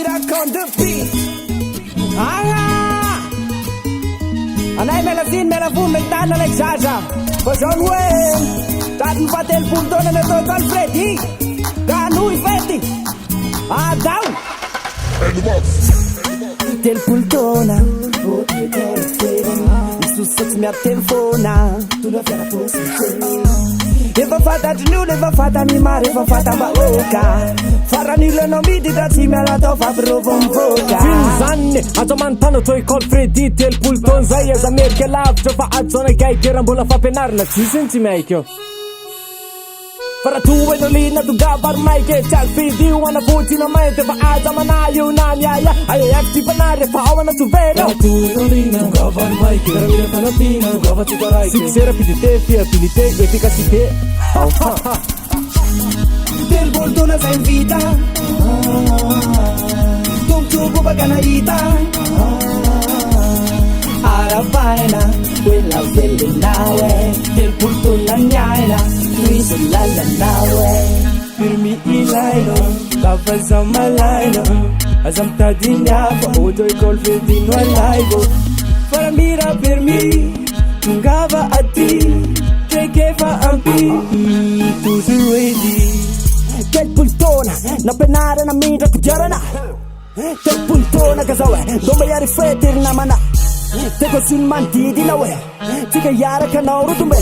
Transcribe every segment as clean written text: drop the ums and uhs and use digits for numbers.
on the beat. Anay melazin, melavun, megdana, legjaja. Bajon wen, taten patel punto na to Alfredi. Ganu ifeti. Down. Tel pultona, susat mia telefona. Tu não fera Eva fata nu, eva fata mi mare, eva fata baoka. Faranile no mi di dati me la to fa provo un poca. Zanne, ato man tano to call Freddy tel pulton zai as America love to fa azone kai che rambola fa penarla ci senti meglio. Para tu e dolina tu gabar mai che c'al fidi una putina mai te fa azamanayo nanya ai FT panare fa wana tu vero. Tu e dolina tu gabar mai che ramira fanatina tu gava ti parai che sera pidite fia pilite efficacite. Del bordona sei in vita. Tum tubo baganaita. Arabaina, quella bella nawe. Del punto la nyaina, lui sulla la nawe. Firmi ilaino, lava zamalaino. Azam tadinya, fa oto e col fredino all'aigo. Fara mira per me, tungava a ti. Che fa ampi, tu sei ready. Del pultona, na penare na mira kujarana. Del pultona kazawe, dove ya rifletir na mana. Te ko sin manti di nawe. Ti ka yara ka nauru tumbe.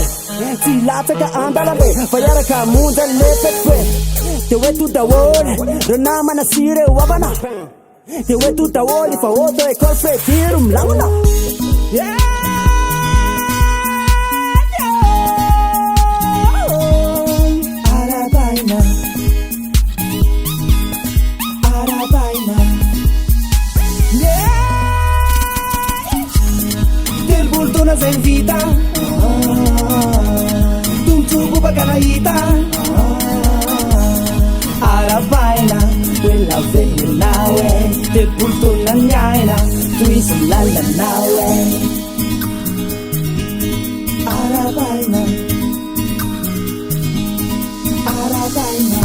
Ti lata ka andala be, fa yara ka munda le petwe. Te we tu dawone, rena mana sire wabana. Te we tu dawone fa oto e col fretirum lamuna. Yeah. Sei in vita, tum tubo baganaita. Arabaina, quella bella nawe. Del punto la nyaina, tu sulla la nawe. Arabaina, Arabaina.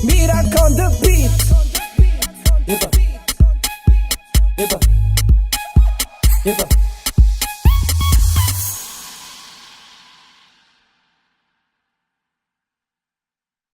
Mira on the beat. Yepa.